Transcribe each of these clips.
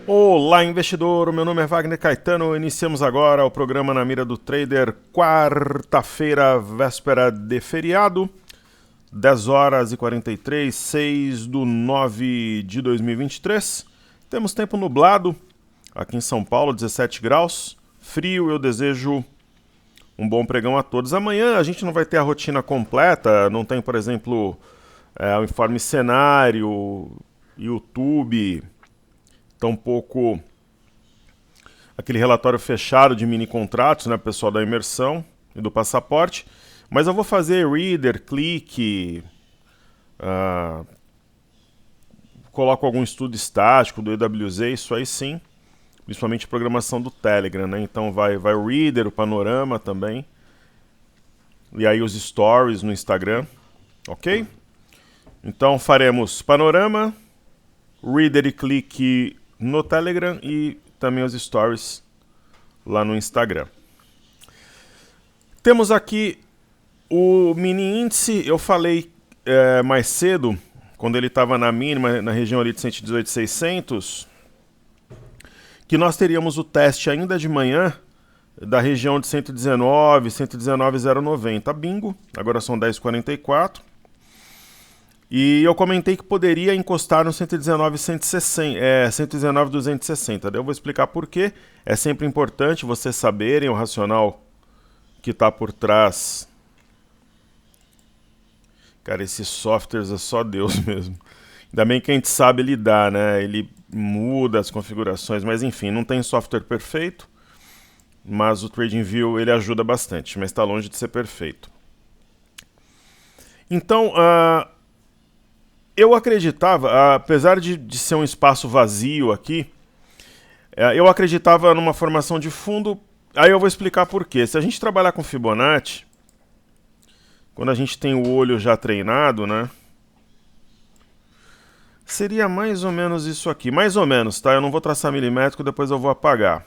Olá, investidor! O meu nome é Wagner Caetano. Iniciamos agora o programa Na Mira do Trader, quarta-feira, véspera de feriado, 10 horas e 43, 6 de 9 de 2023. Temos tempo nublado, aqui em São Paulo, 17 graus, frio. Eu desejo um bom pregão a todos. Amanhã a gente não vai ter a rotina completa, não tem, por exemplo, o informe cenário, YouTube, tampouco aquele relatório fechado de mini contratos, né, pessoal da imersão e do passaporte, mas eu vou fazer reader, clique, coloco algum estudo estático do EWZ, isso aí sim, principalmente programação do Telegram, né? Então vai o reader, o panorama também, e aí os stories no Instagram, ok? Então faremos panorama, reader e clique no Telegram e também os stories lá no Instagram. Temos aqui o mini índice. Eu falei mais cedo, quando ele estava na mínima, na região ali de 118,600, que nós teríamos o teste ainda de manhã da região de 119, 119,090. Bingo, agora são 10h44. E eu comentei que poderia encostar no 119,260. Daí eu vou explicar por quê. É sempre importante vocês saberem o racional que está por trás. Cara, esses softwares é só Deus mesmo. Ainda bem que a gente sabe lidar, né? Ele muda as configurações, mas enfim, não tem software perfeito. Mas o TradingView ele ajuda bastante, mas está longe de ser perfeito. Então, eu acreditava, apesar de ser um espaço vazio aqui, eu acreditava numa formação de fundo. Aí eu vou explicar por quê. Se a gente trabalhar com Fibonacci, quando a gente tem o olho já treinado, né? Seria mais ou menos isso aqui. Mais ou menos, tá? Eu não vou traçar milimétrico, depois eu vou apagar.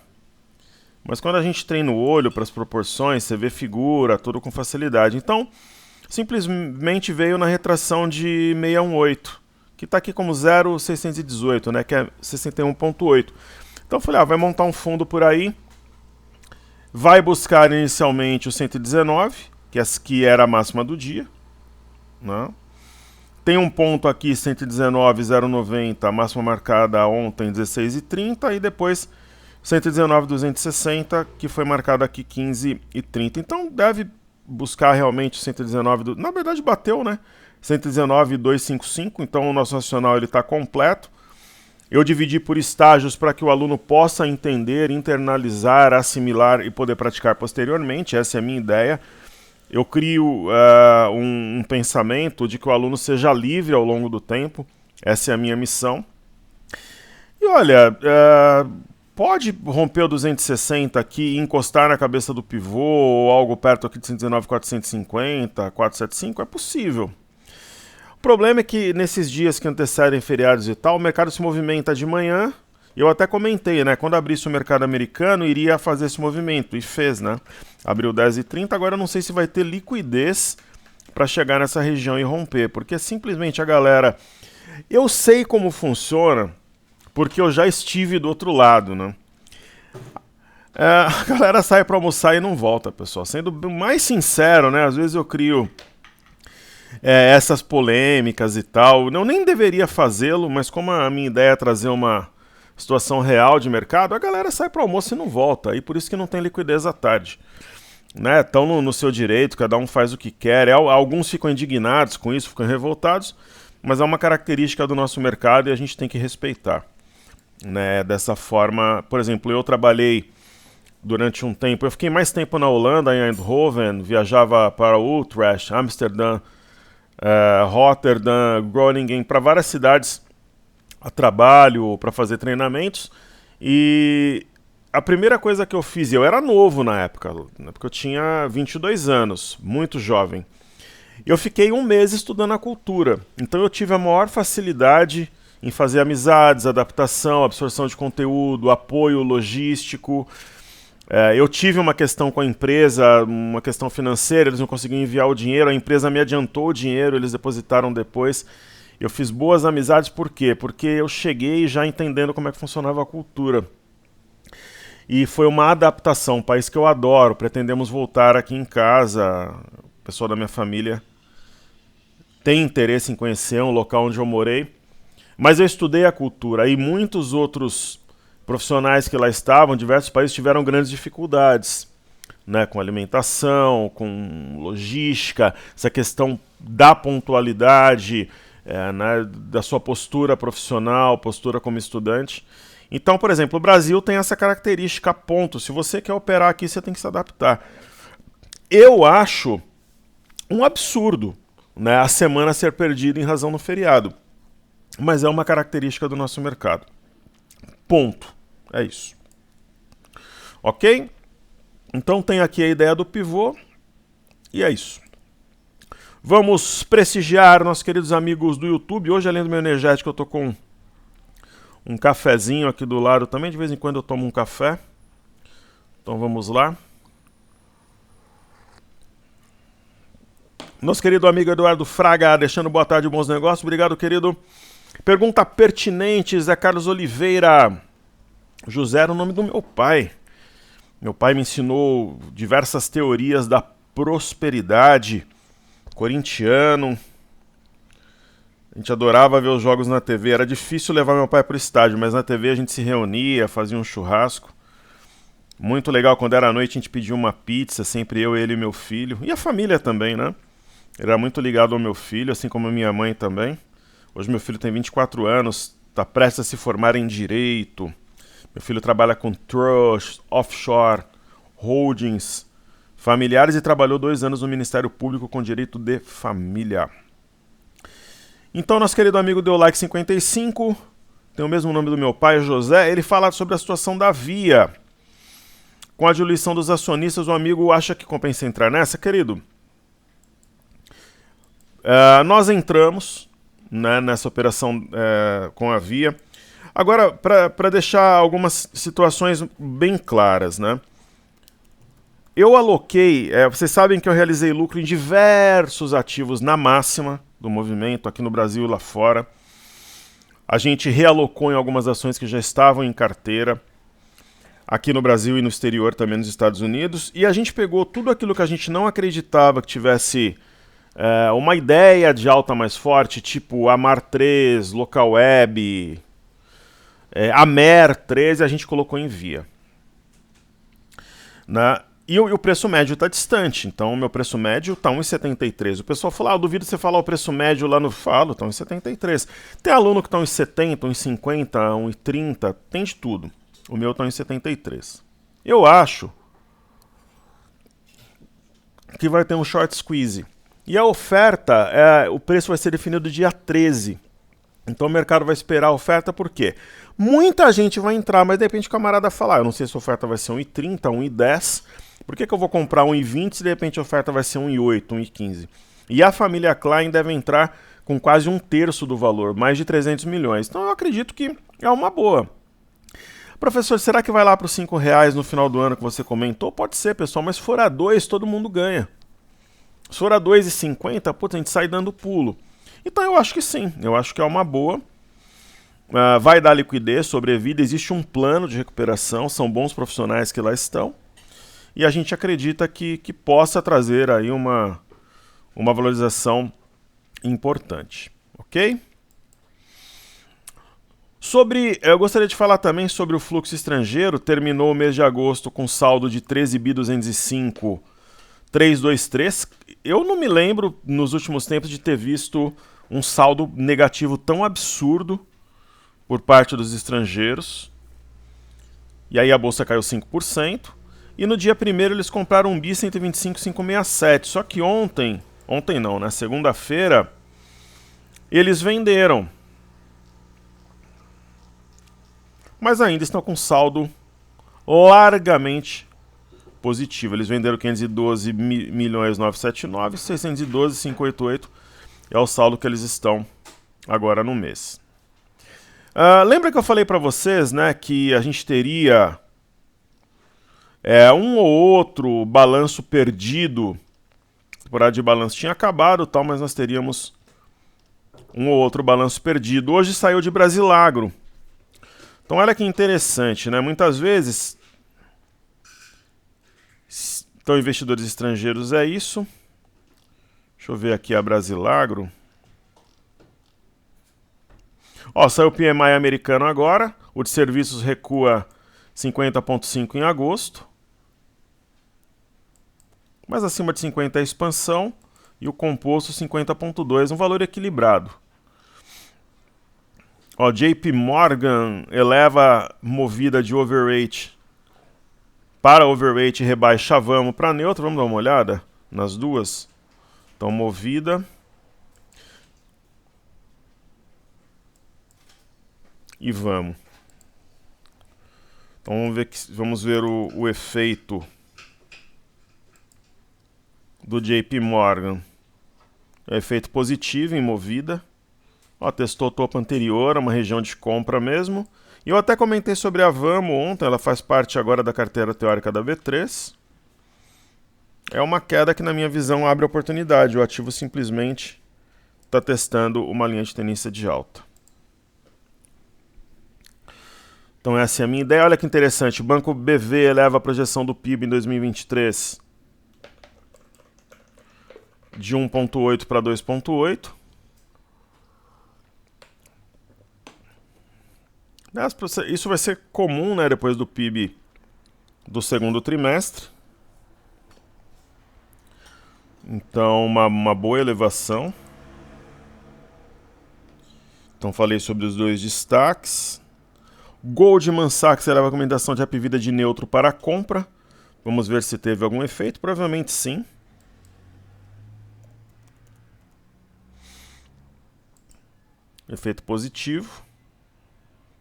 Mas quando a gente treina o olho para as proporções, você vê figura, tudo com facilidade. Então, simplesmente veio na retração de 618, que está aqui como 0,618, né, que é 61,8. Então eu falei, vai montar um fundo por aí, vai buscar inicialmente o 119, que era a máxima do dia, né? Tem um ponto aqui, 119,090, a máxima marcada ontem, 16,30, e depois 119,260, que foi marcada aqui 15,30. Então deve buscar realmente 119, na verdade bateu, né? 119,255, então o nosso racional ele está completo. Eu dividi por estágios para que o aluno possa entender, internalizar, assimilar e poder praticar posteriormente. Essa é a minha ideia. Eu crio um pensamento de que o aluno seja livre ao longo do tempo. Essa é a minha missão. E olha, pode romper o 260 aqui e encostar na cabeça do pivô ou algo perto aqui de 119,450, 475, é possível. O problema é que nesses dias que antecedem feriados e tal, o mercado se movimenta de manhã. Eu até comentei, né? Quando abrisse o mercado americano, iria fazer esse movimento. E fez, né? Abriu 10,30. Agora eu não sei se vai ter liquidez para chegar nessa região e romper. Porque simplesmente a galera... Eu sei como funciona, porque eu já estive do outro lado, né? A galera sai para almoçar e não volta, pessoal. Sendo mais sincero, né? Às vezes eu crio essas polêmicas e tal. Eu nem deveria fazê-lo, mas como a minha ideia é trazer uma situação real de mercado, a galera sai para almoço e não volta. E por isso que não tem liquidez à tarde. Né? Estão no seu direito, cada um faz o que quer. Alguns ficam indignados com isso, ficam revoltados, mas é uma característica do nosso mercado e a gente tem que respeitar. Né? Dessa forma, por exemplo, eu trabalhei durante um tempo, eu fiquei mais tempo na Holanda, em Eindhoven, viajava para Utrecht, Amsterdã, Rotterdam, Groningen, para várias cidades a trabalho, para fazer treinamentos. E a primeira coisa que eu fiz, eu era novo na época, porque eu tinha 22 anos, muito jovem. Eu fiquei um mês estudando a cultura, então eu tive a maior facilidade em fazer amizades, adaptação, absorção de conteúdo, apoio logístico. Eu tive uma questão com a empresa, uma questão financeira, eles não conseguiam enviar o dinheiro, a empresa me adiantou o dinheiro, eles depositaram depois. Eu fiz boas amizades por quê? Porque eu cheguei já entendendo como é que funcionava a cultura. E foi uma adaptação, um país que eu adoro. Pretendemos voltar aqui em casa. O pessoal da minha família tem interesse em conhecer um local onde eu morei. Mas eu estudei a cultura e muitos outros profissionais que lá estavam, diversos países, tiveram grandes dificuldades, né, com alimentação, com logística, essa questão da pontualidade, né, da sua postura profissional, postura como estudante. Então, por exemplo, o Brasil tem essa característica, ponto. Se você quer operar aqui, você tem que se adaptar. Eu acho um absurdo, né, a semana ser perdida em razão do feriado. Mas é uma característica do nosso mercado. Ponto. É isso. Ok? Então tem aqui a ideia do pivô. E é isso. Vamos prestigiar nossos queridos amigos do YouTube. Hoje, além do meu energético, eu tô com um cafezinho aqui do lado também. De vez em quando eu tomo um café. Então vamos lá. Nosso querido amigo Eduardo Fraga, deixando boa tarde e bons negócios. Obrigado, querido. Pergunta pertinente, Zé Carlos Oliveira. José era o nome do meu pai. Meu pai me ensinou diversas teorias da prosperidade. Corintiano. A gente adorava ver os jogos na TV. Era difícil levar meu pai para o estádio, mas na TV a gente se reunia, fazia um churrasco. Muito legal, quando era à noite a gente pedia uma pizza, sempre eu, ele e meu filho. E a família também, né? Ele era muito ligado ao meu filho, assim como a minha mãe também. Hoje meu filho tem 24 anos, está prestes a se formar em Direito. Meu filho trabalha com trust, offshore, holdings, familiares e trabalhou 2 anos no Ministério Público com Direito de Família. Então, nosso querido amigo deu like 55, tem o mesmo nome do meu pai, José. Ele fala sobre a situação da Via. Com a diluição dos acionistas, o amigo acha que compensa entrar nessa, querido? Nós entramos, né, nessa operação com a Via. Agora, para deixar algumas situações bem claras, né? Eu aloquei, vocês sabem que eu realizei lucro em diversos ativos na máxima do movimento, aqui no Brasil e lá fora. A gente realocou em algumas ações que já estavam em carteira, aqui no Brasil e no exterior, também nos Estados Unidos, e a gente pegou tudo aquilo que a gente não acreditava que tivesse uma ideia de alta mais forte, tipo Amar 3, Local Web, Amer 13, a gente colocou em Via. Né? E o preço médio está distante, então o meu preço médio está 1,73. O pessoal fala, eu duvido você falar o preço médio lá no Falo, está 1,73. Tem aluno que está 1,70, 1,50, 1,30, tem de tudo. O meu está 1,73. Eu acho que vai ter um short squeeze. E a oferta, o preço vai ser definido dia 13. Então o mercado vai esperar a oferta, por quê? Muita gente vai entrar, mas de repente o camarada falar, eu não sei se a oferta vai ser 1,30, 1,10, por que eu vou comprar 1,20 se de repente a oferta vai ser 1,8, 1,15? E a família Klein deve entrar com quase 1/3 do valor, mais de 300 milhões. Então eu acredito que é uma boa. Professor, será que vai lá para os R$5 no final do ano que você comentou? Pode ser, pessoal, mas se for a 2, todo mundo ganha. Se for a 2,50, putz, a gente sai dando pulo. Então eu acho que sim, eu acho que é uma boa. Vai dar liquidez, sobrevida, existe um plano de recuperação, são bons profissionais que lá estão. E a gente acredita que possa trazer aí uma valorização importante, ok? Eu gostaria de falar também sobre o fluxo estrangeiro. Terminou o mês de agosto com saldo de 13.205.323. Eu não me lembro nos últimos tempos de ter visto um saldo negativo tão absurdo por parte dos estrangeiros. E aí a bolsa caiu 5%. E no dia 1º eles compraram um BI 125.567. Só que ontem não, né? Segunda-feira, eles venderam. Mas ainda estão com saldo largamente positivo. Eles venderam 512.979, 612.588 é o saldo que eles estão agora no mês. Lembra que eu falei para vocês, né, que a gente teria um ou outro balanço perdido, a temporada de balanço tinha acabado, tal, mas nós teríamos um ou outro balanço perdido. Hoje saiu de Brasilagro. Então olha que interessante, né? Muitas vezes, então investidores estrangeiros é isso. Deixa eu ver aqui a Brasilagro. Ó, saiu o PMI americano agora. O de serviços recua 50,5 em agosto. Mas acima de 50 é expansão. E o composto 50,2, um valor equilibrado. Ó, JP Morgan eleva movida de overweight para overweight e rebaixa Vamo para neutro. Vamos dar uma olhada nas duas. Então, movida e Vamo. Então, vamos ver o efeito do JP Morgan. É efeito positivo em movida. Ó, testou o topo anterior, uma região de compra mesmo. E eu até comentei sobre a Vamo ontem, ela faz parte agora da carteira teórica da B3. É uma queda que, na minha visão, abre oportunidade. O ativo simplesmente está testando uma linha de tendência de alta. Então essa é a minha ideia. Olha que interessante, o Banco BV eleva a projeção do PIB em 2023 de 1,8 para 2,8. Isso vai ser comum, né, depois do PIB do segundo trimestre. Então, uma boa elevação. Então, falei sobre os dois destaques. Goldman Sachs eleva a recomendação de Hapvida de neutro para a compra. Vamos ver se teve algum efeito. Provavelmente sim. Efeito positivo.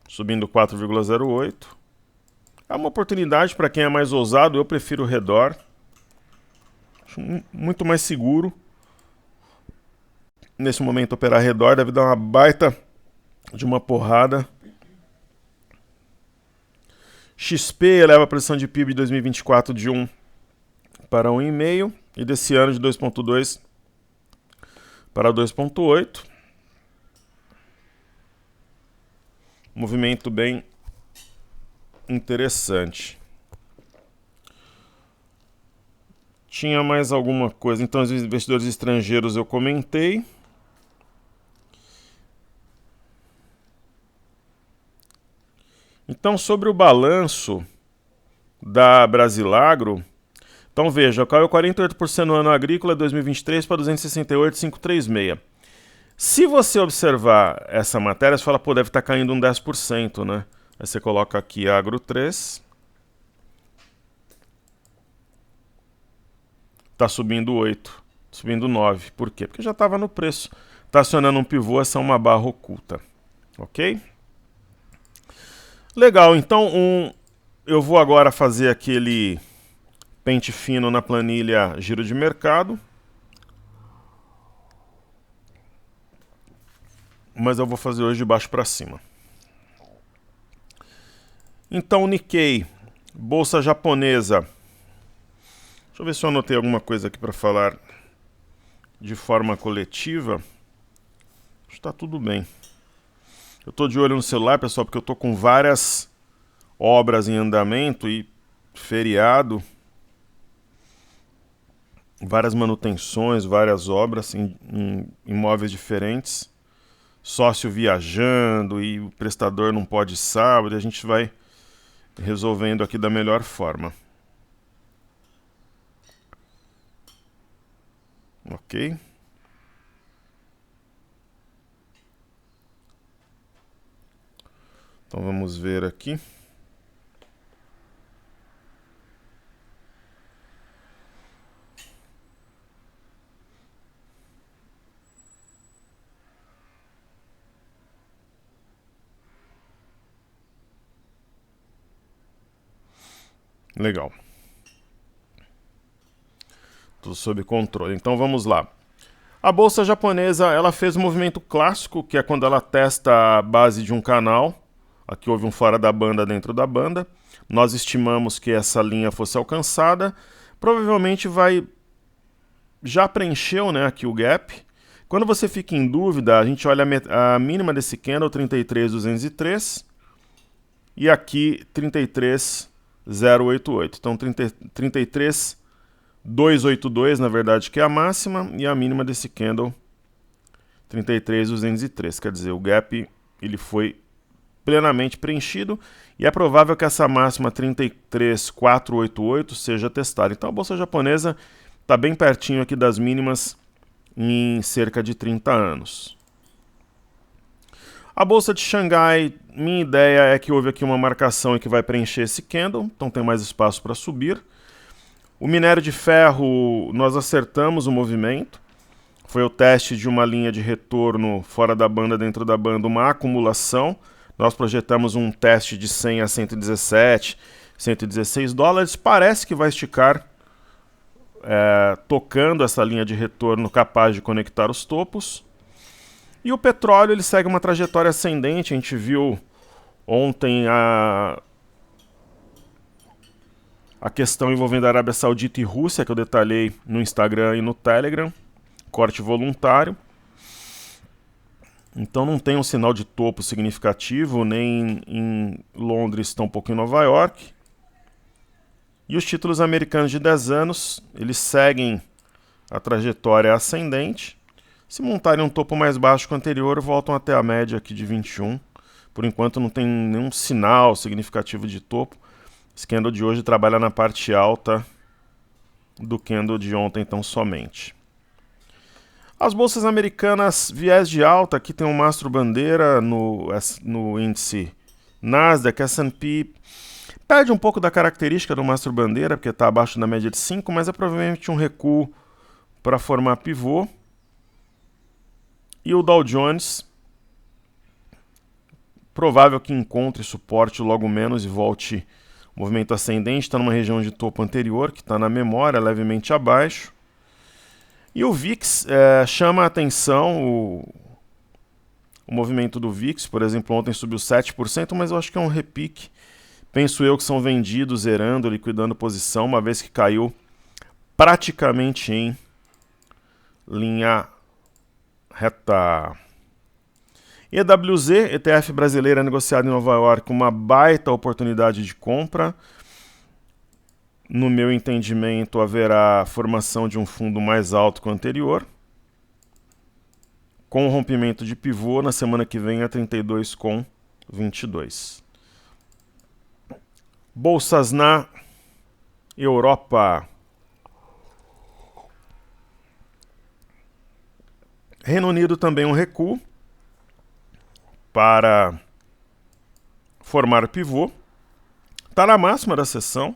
Subindo 4,08. É uma oportunidade para quem é mais ousado. Eu prefiro o redor. Acho muito mais seguro. Nesse momento, operar redor deve dar uma baita de uma porrada. XP eleva a previsão de PIB de 2024 de 1 para 1,5 e desse ano de 2,2 para 2,8. Movimento bem interessante. Tinha mais alguma coisa? Então, os investidores estrangeiros eu comentei. Então, sobre o balanço da Brasilagro, então veja, caiu 48% no ano agrícola 2023 para 268,536. Se você observar essa matéria, você fala, pô, deve estar caindo um 10%, né? Aí você coloca aqui Agro 3. Está subindo 8, subindo 9. Por quê? Porque já estava no preço. Está acionando um pivô, essa é uma barra oculta. Ok? Legal, então eu vou agora fazer aquele pente fino na planilha giro de mercado. Mas eu vou fazer hoje de baixo para cima. Então, Nikkei, bolsa japonesa. Deixa eu ver se eu anotei alguma coisa aqui para falar de forma coletiva. Acho que está tudo bem. Eu estou de olho no celular, pessoal, porque eu estou com várias obras em andamento e feriado. Várias manutenções, várias obras em imóveis diferentes. Sócio viajando e o prestador não pode sábado, e a gente vai resolvendo aqui da melhor forma. Ok? Então vamos ver aqui. Legal. Tudo sob controle. Então vamos lá. A bolsa japonesa, ela fez um movimento clássico, que é quando ela testa a base de um canal. Aqui houve um fora da banda dentro da banda. Nós estimamos que essa linha fosse alcançada. Provavelmente já preencheu, né, aqui o gap. Quando você fica em dúvida, a gente olha a mínima desse candle, 33.203, e aqui 33.088. Então 33.282, na verdade, que é a máxima, e a mínima desse candle, 33.203. Quer dizer, o gap ele foi plenamente preenchido, e é provável que essa máxima 33.488 seja testada. Então a bolsa japonesa está bem pertinho aqui das mínimas em cerca de 30 anos. A bolsa de Xangai, minha ideia é que houve aqui uma marcação e que vai preencher esse candle, então tem mais espaço para subir. O minério de ferro, nós acertamos o movimento. Foi o teste de uma linha de retorno fora da banda, dentro da banda, uma acumulação. Nós projetamos um teste de 100 a 117, 116 dólares. Parece que vai esticar, tocando essa linha de retorno capaz de conectar os topos. E o petróleo ele segue uma trajetória ascendente. A gente viu ontem a questão envolvendo a Arábia Saudita e Rússia, que eu detalhei no Instagram e no Telegram. Corte voluntário. Então não tem um sinal de topo significativo, nem em Londres, tampouco em Nova York. E os títulos americanos de 10 anos, eles seguem a trajetória ascendente. Se montarem um topo mais baixo que o anterior, voltam até a média aqui de 21. Por enquanto não tem nenhum sinal significativo de topo. Esse candle de hoje trabalha na parte alta do candle de ontem, então somente. As bolsas americanas, viés de alta, aqui tem um mastro bandeira no índice Nasdaq, S&P. Perde um pouco da característica do mastro bandeira, porque está abaixo da média de 5, mas é provavelmente um recuo para formar pivô. E o Dow Jones, provável que encontre suporte logo menos e volte o movimento ascendente, está numa região de topo anterior, que está na memória, levemente abaixo. E o VIX chama a atenção, o movimento do VIX, por exemplo, ontem subiu 7%, mas eu acho que é um repique. Penso eu que são vendidos, zerando, liquidando posição, uma vez que caiu praticamente em linha reta. EWZ, ETF brasileira negociado em Nova York, uma baita oportunidade de compra. No meu entendimento, haverá formação de um fundo mais alto que o anterior, com o rompimento de pivô na semana que vem a 32,22. Bolsas na Europa. Reino Unido também um recuo para formar pivô. Está na máxima da sessão.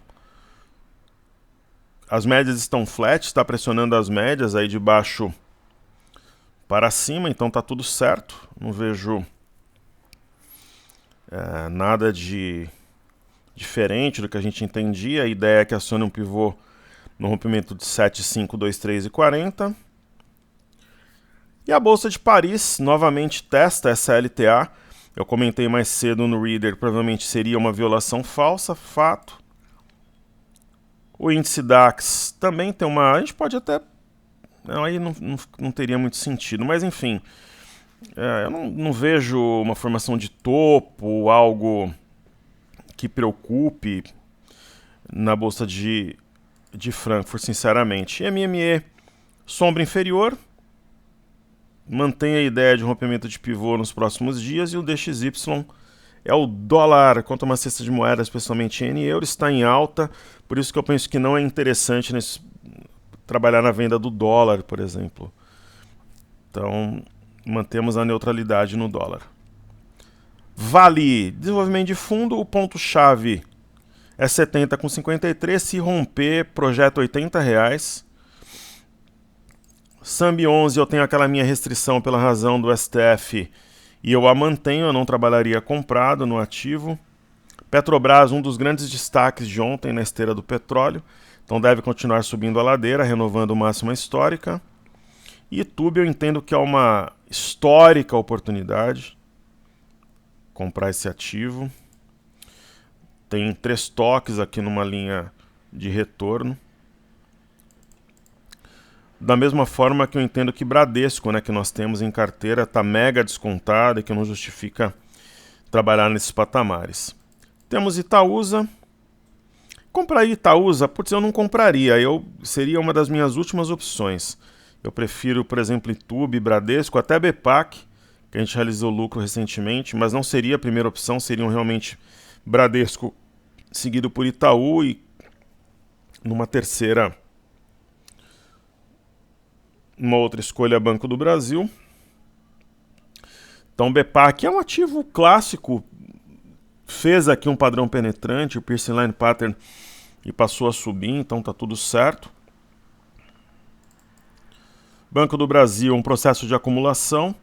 As médias estão flat, está pressionando as médias aí de baixo para cima, então está tudo certo. Não vejo nada de diferente do que a gente entendia. A ideia é que acione um pivô no rompimento de 7,5, 2,3 e 40. E a Bolsa de Paris novamente testa essa LTA. Eu comentei mais cedo no Reader, provavelmente seria uma violação falsa, fato. O índice DAX também tem uma... A gente pode até... Aí não teria muito sentido, mas enfim. Eu não vejo uma formação de topo, algo que preocupe na Bolsa de Frankfurt, sinceramente. MME, sombra inferior. Mantém a ideia de rompimento de pivô nos próximos dias. E o DXY é o dólar contra uma cesta de moedas, especialmente em euro, está em alta. Por isso que eu penso que não é interessante trabalhar na venda do dólar, por exemplo. Então, mantemos a neutralidade no dólar. Vale, desenvolvimento de fundo, o ponto-chave é 70,53. Se romper, projeto R$80. Sambi 11, eu tenho aquela minha restrição pela razão do STF e eu a mantenho, eu não trabalharia comprado no ativo. Petrobras, um dos grandes destaques de ontem na esteira do petróleo, então deve continuar subindo a ladeira, renovando máxima histórica. E YouTube eu entendo que é uma histórica oportunidade comprar esse ativo. Tem 3 toques aqui numa linha de retorno. da mesma forma que eu entendo que Bradesco, né, que nós temos em carteira, está mega descontada e que não justifica trabalhar nesses patamares. Temos Itaúsa. Compraria Itaúsa? Putz, eu não compraria. Seria uma das minhas últimas opções. Eu prefiro, por exemplo, Itube, Bradesco, até BPAC, que a gente realizou lucro recentemente, mas não seria a primeira opção, seriam realmente Bradesco, seguido por Itaú e numa terceira, uma outra escolha, Banco do Brasil. Então, BPAC é um ativo clássico, fez aqui um padrão penetrante, o Piercing Line Pattern, e passou a subir, então tá tudo certo. Banco do Brasil, um processo de acumulação.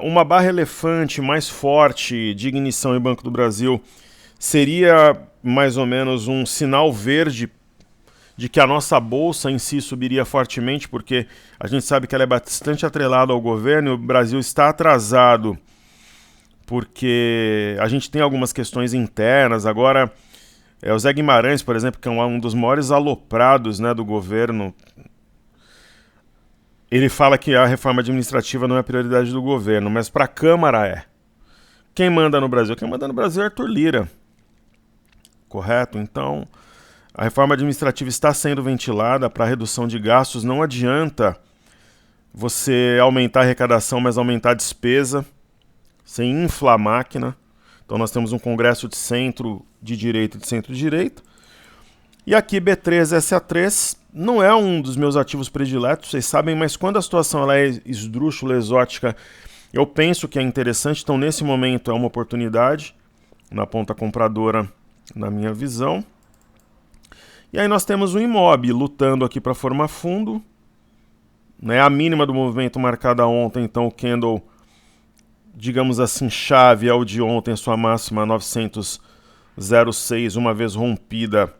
Uma barra elefante mais forte de ignição em Banco do Brasil seria mais ou menos um sinal verde de que a nossa bolsa em si subiria fortemente, porque a gente sabe que ela é bastante atrelada ao governo e o Brasil está atrasado, porque a gente tem algumas questões internas. Agora, o Zé Guimarães, por exemplo, que é um dos maiores aloprados, né, do governo, ele fala que a reforma administrativa não é prioridade do governo, mas para a Câmara é. Quem manda no Brasil? Quem manda no Brasil é Arthur Lira. Correto? Então, a reforma administrativa está sendo ventilada para redução de gastos. Não adianta você aumentar a arrecadação, mas aumentar a despesa, sem inflar a máquina. Então nós temos um congresso de centro de direita e de centro-direita. E aqui B3, SA3, não é um dos meus ativos prediletos, vocês sabem, mas quando a situação ela é esdrúxula, exótica, eu penso que é interessante. Então nesse momento é uma oportunidade na ponta compradora, na minha visão. E aí nós temos o Imob lutando aqui para formar fundo, né? A mínima do movimento marcada ontem, então o candle, digamos assim, chave é o de ontem, sua máxima 900,06, uma vez rompida,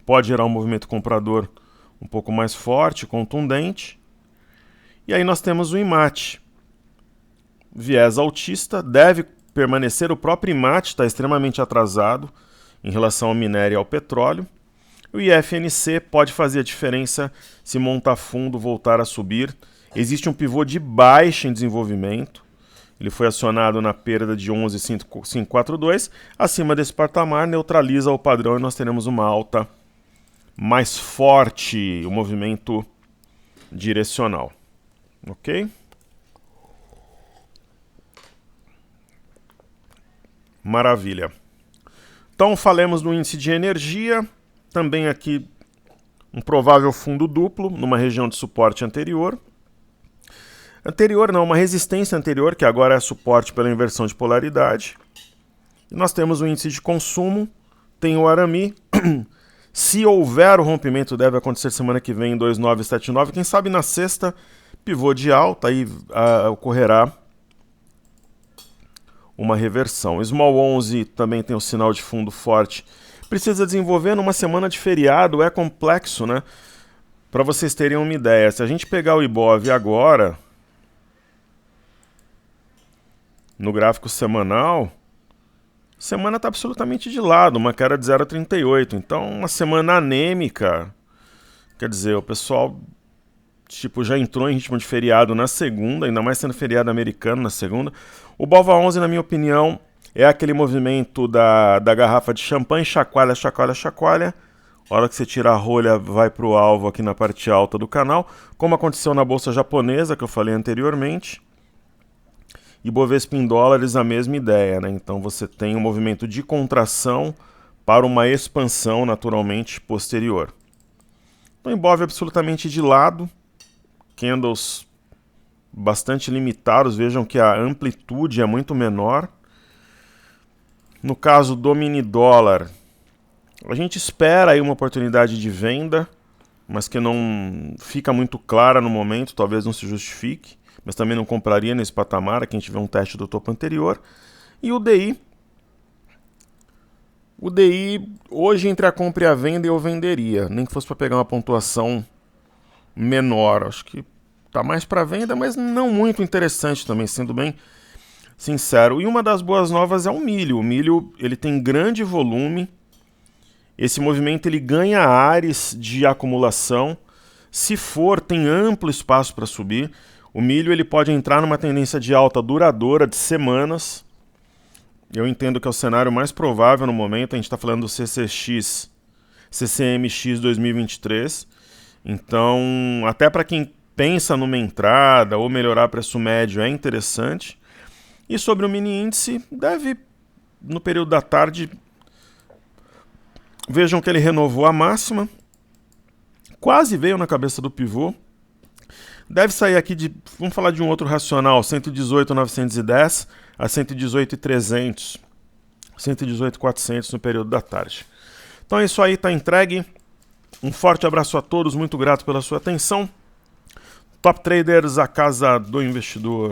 pode gerar um movimento comprador um pouco mais forte, contundente. E aí nós temos o IMAT, viés altista, deve permanecer. O próprio IMAT está extremamente atrasado em relação ao minério e ao petróleo. O IFNC pode fazer a diferença se montar fundo, voltar a subir. Existe um pivô de baixa em desenvolvimento. Ele foi acionado na perda de 11,542. Acima desse patamar, neutraliza o padrão e nós teremos uma alta mais forte, o movimento direcional. Ok? Maravilha. Então, falemos do índice de energia. Também aqui um provável fundo duplo, numa região de suporte anterior. Uma resistência anterior, que agora é suporte pela inversão de polaridade. E nós temos o índice de consumo, tem o Arami. Se houver o rompimento, deve acontecer semana que vem em 2,979. Quem sabe na sexta, pivô de alta, aí ocorrerá uma reversão. Small 11 também tem um sinal de fundo forte. Precisa desenvolver numa semana de feriado, é complexo, né? Para vocês terem uma ideia, se a gente pegar o Ibov agora, no gráfico semanal, semana está absolutamente de lado, uma queda de 0,38. Então, uma semana anêmica. Quer dizer, o pessoal já entrou em ritmo de feriado na segunda, ainda mais sendo feriado americano na segunda. O Bova 11, na minha opinião, é aquele movimento da garrafa de champanhe, chacoalha, chacoalha, chacoalha. A hora que você tira a rolha, vai para o alvo aqui na parte alta do canal, como aconteceu na bolsa japonesa, que eu falei anteriormente. E Bovespa em dólares, a mesma ideia, né? Então você tem um movimento de contração para uma expansão naturalmente posterior. Então, Ibov absolutamente de lado, candles bastante limitados, vejam que a amplitude é muito menor. No caso do mini dólar, a gente espera aí uma oportunidade de venda, mas que não fica muito clara no momento, talvez não se justifique, mas também não compraria nesse patamar, aqui a gente vê um teste do topo anterior. E o DI, hoje entre a compra e a venda eu venderia, nem que fosse para pegar uma pontuação menor, acho que está mais para venda, mas não muito interessante também, sendo bem sincero. E uma das boas novas é o milho. O milho ele tem grande volume. Esse movimento ele ganha ares de acumulação. Se for, tem amplo espaço para subir. O milho ele pode entrar numa tendência de alta duradoura de semanas. Eu entendo que é o cenário mais provável no momento. A gente está falando do CCMX 2023. Então, até para quem pensa numa entrada ou melhorar preço médio é interessante. E sobre o mini índice, deve, no período da tarde, vejam que ele renovou a máxima. Quase veio na cabeça do pivô. Deve sair aqui de, vamos falar de um outro racional, 118.910 a 118.300, 118.400 no período da tarde. Então é isso aí, tá entregue. Um forte abraço a todos, muito grato pela sua atenção. Top Traders, a casa do investidor.